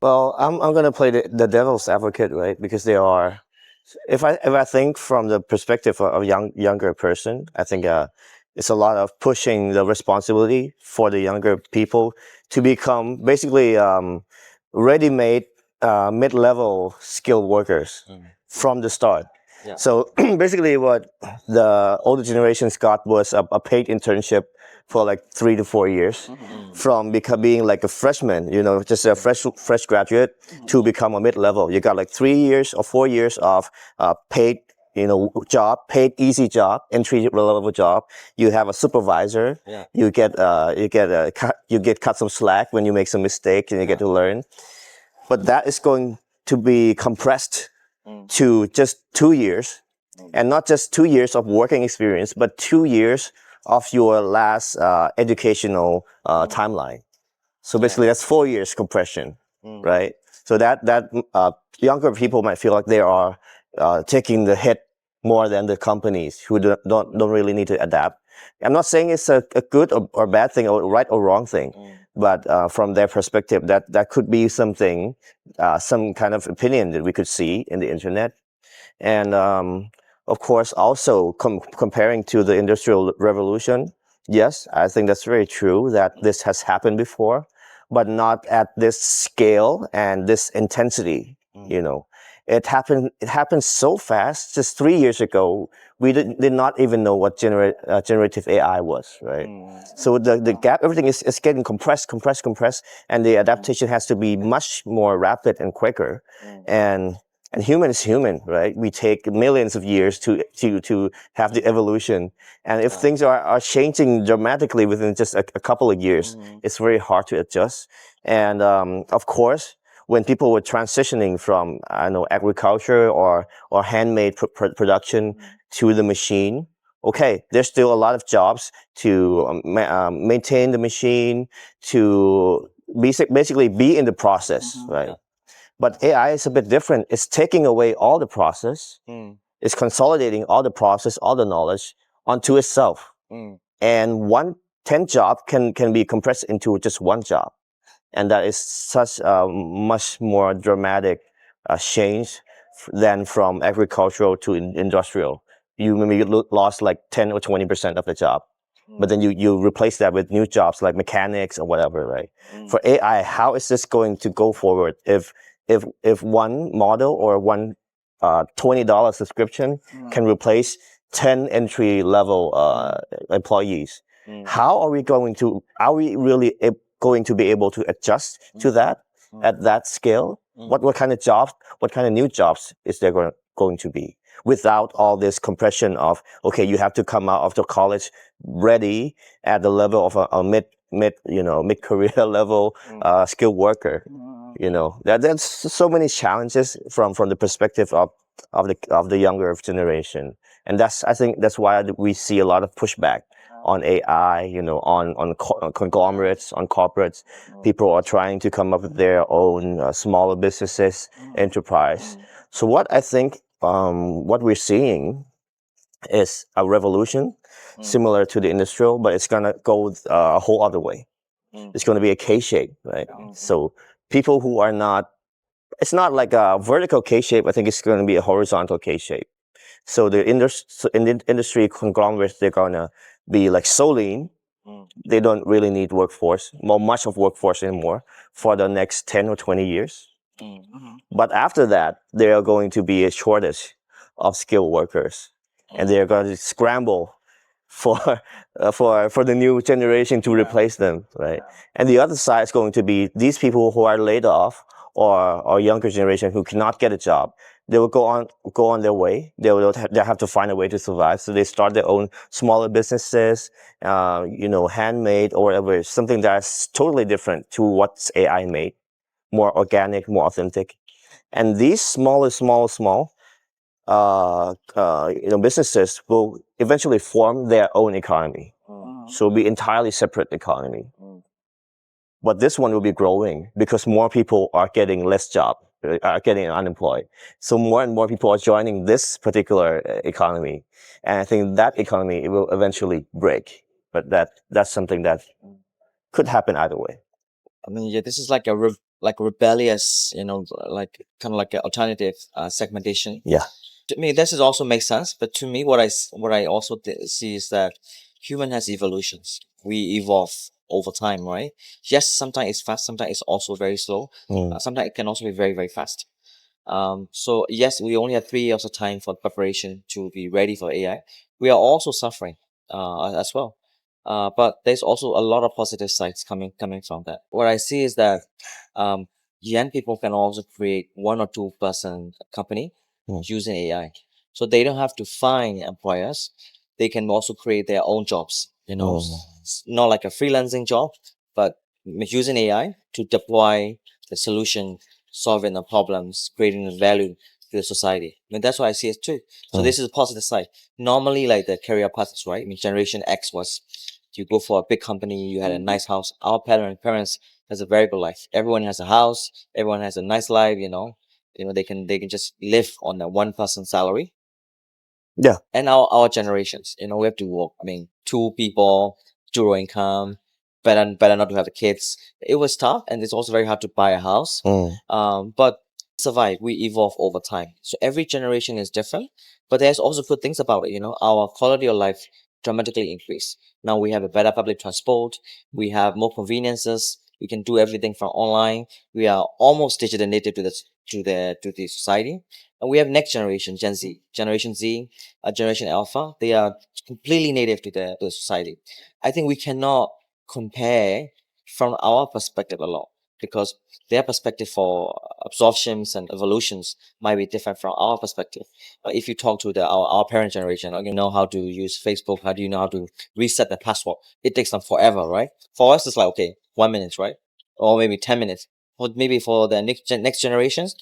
Well, I'm gonna play the devil's advocate, right? Because they are, if I think from the perspective of a younger person, I think it's a lot of pushing the responsibility for the younger people to become basically ready-made mid-level skilled workers from the start. Yeah. So basically, what the older generations got was a paid internship for like 3 to 4 years, from being like a freshman, just a fresh graduate, to become a mid-level. You got like 3 years or 4 years of paid, job, paid easy job, entry level job. You have a supervisor. Yeah. You get cut some slack when you make some mistake, and you get to learn. But that is going to be compressed to just 2 years, and not just 2 years of working experience, but 2 years of your last educational timeline. So basically, that's 4 years compression, right? So that younger people might feel like they are taking the hit more than the companies who don't really need to adapt. I'm not saying it's a good or bad thing, or right or wrong thing, but from their perspective, that could be something, some kind of opinion that we could see in the internet. And of course, also comparing to the Industrial Revolution, yes, I think that's very true that this has happened before, but not at this scale and this intensity. It happened so fast. Just 3 years ago, we did not even know what generative AI was, right? So the gap, everything is getting compressed, and the adaptation has to be much more rapid and quicker. And human is human, right? We take millions of years to have the evolution. And if things are changing dramatically within just a couple of years, it's very hard to adjust. And of course, when people were transitioning from, I don't know, agriculture or handmade production to the machine, okay, there's still a lot of jobs to maintain the machine, to basically be in the process, right? But AI is a bit different. It's taking away all the process. It's consolidating all the process, all the knowledge onto itself. And 10 job can be compressed into just one job. And that is such a much more dramatic change than from agricultural to industrial. You maybe lost like 10 or 20% of the job. But then you replace that with new jobs like mechanics or whatever, right? For AI, how is this going to go forward if one model or one $20 subscription can replace 10 entry level employees? How are we really going to be able to adjust to that at that scale? What kind of jobs, what kind of new jobs is there going to be, without all this compression of, okay, you have to come out of the college ready at the level of a mid career level skilled worker? There's so many challenges from the perspective of the younger generation. And I think that's why we see a lot of pushback on AI, on conglomerates, on corporates. People are trying to come up with their own smaller businesses, enterprise. So what I think, what we're seeing is a revolution similar to the industrial, but it's gonna go a whole other way. It's gonna be a K-shape, right? So people who are not, it's not like a vertical K-shape. I think it's gonna be a horizontal K-shape. So in the industry conglomerates, they're gonna be like so lean. They don't really need much of workforce anymore for the next 10 or 20 years. But after that, there are going to be a shortage of skilled workers, and they're going to scramble for the new generation to replace them, right? And the other side is going to be these people who are laid off, or younger generation who cannot get a job. They will go on their way. They'll have to find a way to survive. So they start their own smaller businesses, handmade or whatever, something that's totally different to what's AI made, more organic, more authentic. And these small businesses will eventually form their own economy. So it'll be entirely separate economy. But this one will be growing because more people are getting less job, are getting unemployed. So more and more people are joining this particular economy. And I think that economy, it will eventually break. But that's something that could happen either way. I mean, yeah, this is like a like rebellious, like kind of like an alternative segmentation. Yeah. To me, this is also makes sense. But to me, what I also see is that human has evolutions. We evolve over time, right? Yes, sometimes it's fast, sometimes it's also very slow. Sometimes it can also be very, very fast. So yes, we only have 3 years of time for preparation to be ready for AI. We are also suffering as well. But there's also a lot of positive sides coming from that. What I see is that um, young people can also create 1 or 2 person company using AI. So they don't have to find employers. They can also create their own jobs. Not like a freelancing job, but using AI to deploy the solution, solving the problems, creating the value to the society. I mean, that's what I see it too. So this is a positive side. Normally, like the career paths, right? I mean, Generation X was you go for a big company, you had a nice house. Our parents has a very good life. Everyone has a house. Everyone has a nice life. They can just live on a 1 person salary. Yeah. And our generations, we have to work. I mean, 2 people, 0 income, better not to have the kids. It was tough, and it's also very hard to buy a house. But survive. We evolve over time. So every generation is different, but there's also good things about it. Our quality of life dramatically increase. Now we have a better public transport. We have more conveniences. We can do everything from online. We are almost digital native to the society. And we have next generation, Generation Z, Generation Alpha. They are completely native to the society. I think we cannot compare from our perspective alone, because their perspective for absorptions and evolutions might be different from our perspective. But if you talk to our parent generation, you know how to use Facebook, how do you know how to reset the password? It takes them forever, right? For us, it's like, okay, 1 minute, right? Or maybe 10 minutes. Or maybe for the next generations,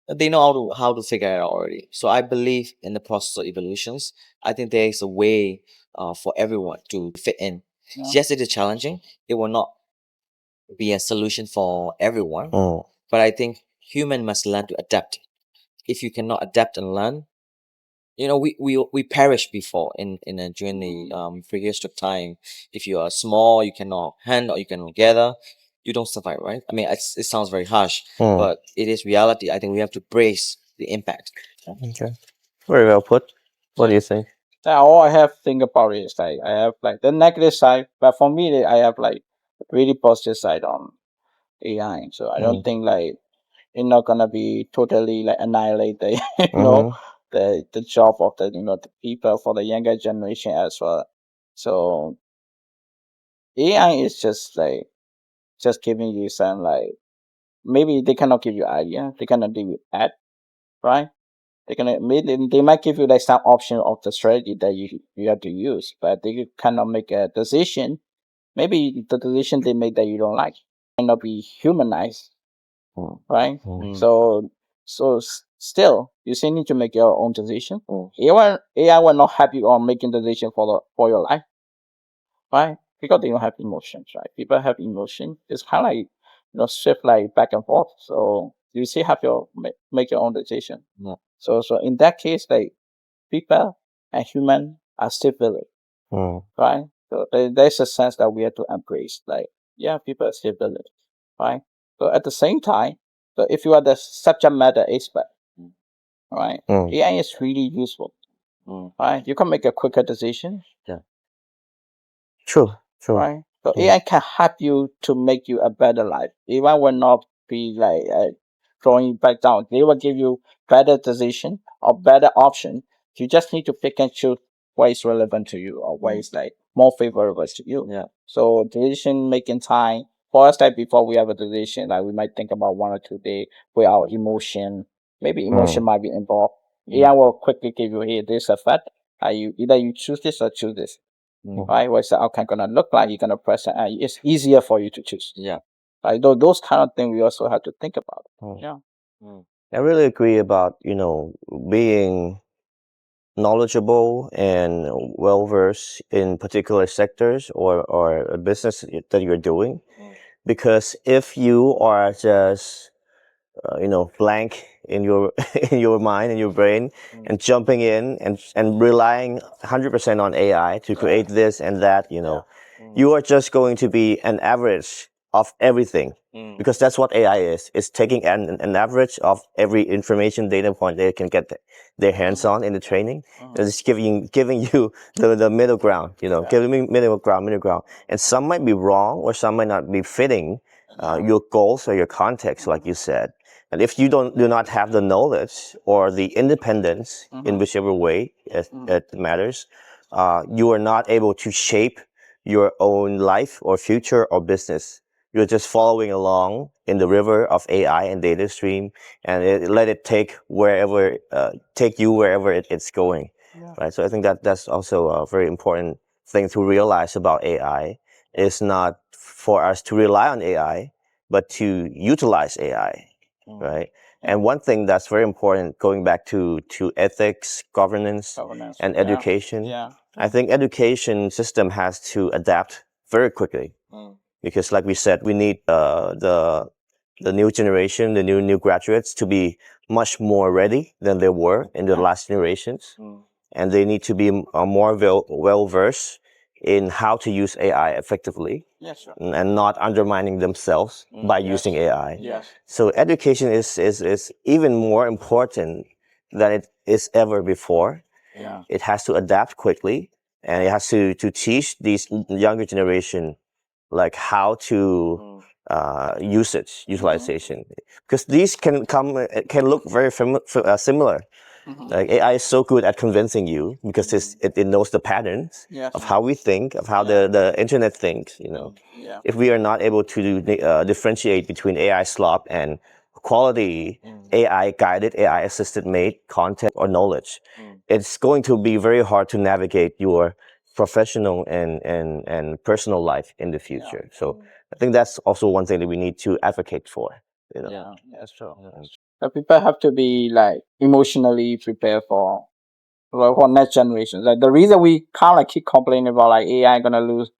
they know how to figure it out already. So I believe in the process of evolutions. I think there is a way for everyone to fit in. Yeah. Yes, it is challenging. It will not be a solution for everyone, Mm. but I think human must learn to adapt. If you cannot adapt and learn, we perished before during the prehistoric time. If you are small, you cannot hand or you cannot gather, you don't survive, right? I mean, it sounds very harsh, but it is reality. I think we have to brace the impact. Okay. Very well put. What do you think? All I have to think about is like I have like the negative side, but for me, I have like really positive side on AI. So I don't think like it's not gonna be totally like annihilate the the job of the people for the younger generation as well. So AI is just like just giving you some like maybe they cannot give you idea, they cannot give you ad, right? They might give you like some option of the strategy that you have to use, but they cannot make a decision. Maybe the decision they make that you don't like might not be humanized, right? Still, you still need to make your own decision. AI will not help you on making decision for your life, right? Because they don't have emotions, right? People have emotion. It's kind of like shift like back and forth. So you still have your make your own decision. Yeah. So in that case, like people and human are still village, right? So there's a sense that we have to embrace. Like, yeah, people are still village, right? So at the same time, so if you are the subject matter expert, right, AI is really useful, right? You can make a quicker decision, True. right? So AI can help you to make you a better life. AI will not be like throwing you back down. They will give you better decision or better option. You just need to pick and choose what is relevant to you or what is like more favorable to you. Yeah. So decision making time for us, like before we have a decision, like we might think about 1 or 2 days with our emotion. Maybe emotion might be involved. AI will quickly give you here this effect. Either you choose this or choose this. Right? What's the outcome gonna look like? You're gonna press it, and it's easier for you to choose. Yeah. Right? Those kind of things we also have to think about. Yeah. I really agree about being knowledgeable and well versed in particular sectors or a business that you're doing, because if you are just blank in your in your mind and your brain and jumping in and relying 100% on AI to create this and that, you are just going to be an average of everything, because that's what AI is. It's taking an average of every information data point they can get their hands on in the training, and it's giving you the middle ground, giving me middle ground, and some might be wrong or some might not be fitting your goals or your context, like you said. And if you do not have the knowledge or the independence in whichever way it matters, you are not able to shape your own life or future or business. You're just following along in the river of AI and data stream, and let it take you wherever it's going, right? So I think that's also a very important thing to realize about AI. It's not for us to rely on AI, but to utilize AI, right? And one thing that's very important, going back to ethics, governance, and education, I think education system has to adapt very quickly, because, like we said, we need the new generation, the new graduates, to be much more ready than they were in the last generations, and they need to be more well versed in how to use AI effectively, and not undermining themselves by using AI. So education is even more important than it is ever before. It has to adapt quickly, and it has to teach these younger generation like how to utilization, because these can look very similar. Like AI is so good at convincing you, because it knows the patterns of how we think, of how the internet thinks. If we are not able to differentiate between AI slop and quality AI guided, AI assisted made content or knowledge, it's going to be very hard to navigate your professional and personal life in the future. So I think that's also one thing that we need to advocate for. That's true. So people have to be like emotionally prepared for next generation. Like the reason we kind of keep complaining about like AI gonna lose,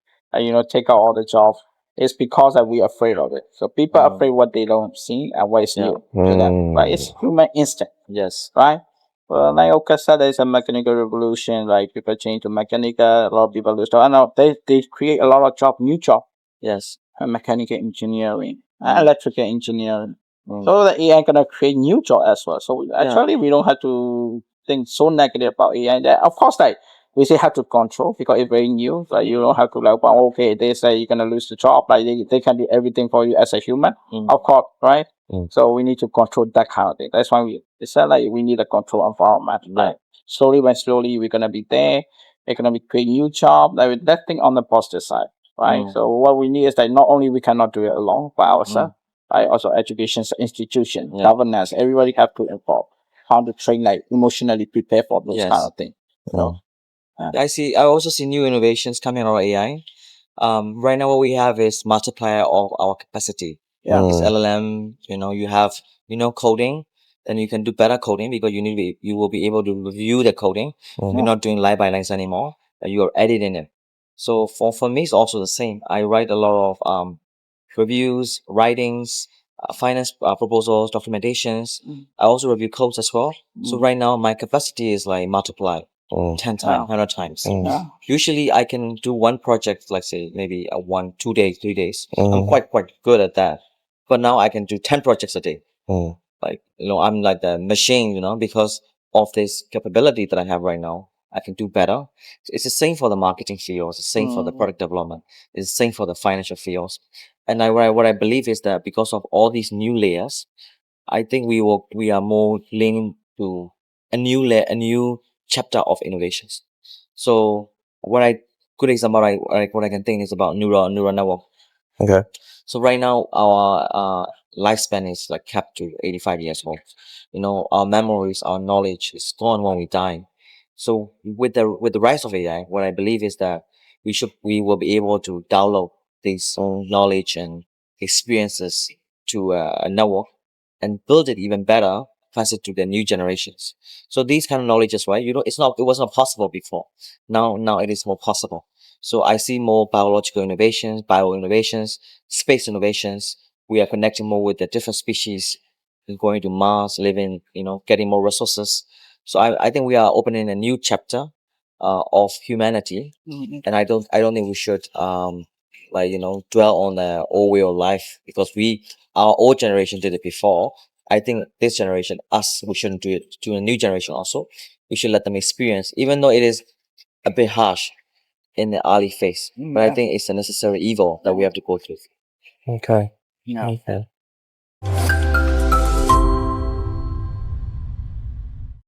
take out all the jobs, is because that we're afraid of it. So people are afraid what they don't see and what is new to them. Right? It's human instinct. Yes. Right? Well, like Oka said, there's a mechanical revolution. Like people change to mechanical. A lot of people lose jobs. I know they create a lot of new job. Yes. Mechanical engineering, electrical engineering. So the AI gonna create new job as well. So actually, we don't have to think so negative about AI. Of course, like we still have to control because it's very new. Like you don't have to like, well, okay, they say you're gonna lose the job. Like they can do everything for you as a human. Of course, right? So we need to control that kind of thing. That's why we said like we need a control environment. Like slowly we're gonna be there. We're gonna be creating new job. Like that thing on the positive side, right? So what we need is that not only we cannot do it alone by ourselves, right? Also education institution, governance, everybody have to involve how to train like emotionally prepare for those kind of things. I also see new innovations coming out of AI. Right now what we have is multiplier of our capacity. It's LLM, you have, coding, then you can do better coding because you will be able to review the coding. You're not doing line by lines anymore. You are editing it. So for me, it's also the same. I write a lot of reviews, writings, finance proposals, documentations. I also review codes as well. So right now my capacity is like multiplied 10 times, 100 times. Usually I can do one project, like say maybe 1, 2 days, 3 days. I'm quite good at that. But now I can do 10 projects a day. Like, I'm like the machine, because of this capability that I have right now. I can do better. It's the same for the marketing field. It's the same for the product development. It's the same for the financial fields. And what I believe is that because of all these new layers, I think we are more leaning to a new chapter of innovations. So good example, what I can think is about neural network. Okay. So right now our lifespan is like capped to 85 years old. Our memories, our knowledge is gone when we die. So with the rise of AI, what I believe is that we will be able to download this knowledge and experiences to a network and build it even better, pass it to the new generations. So these kind of knowledges, right? It was not possible before. Now it is more possible. So I see more biological innovations, bio innovations, space innovations. We are connecting more with the different species, going to Mars, living, getting more resources. So I think we are opening a new chapter of humanity, and I don't think we should like dwell on the old way of life, because our old generation did it before. I think this generation, we shouldn't do it to a new generation also. We should let them experience, even though it is a bit harsh in the early phase. But I think it's a necessary evil that we have to go through. Okay. Yeah. Okay.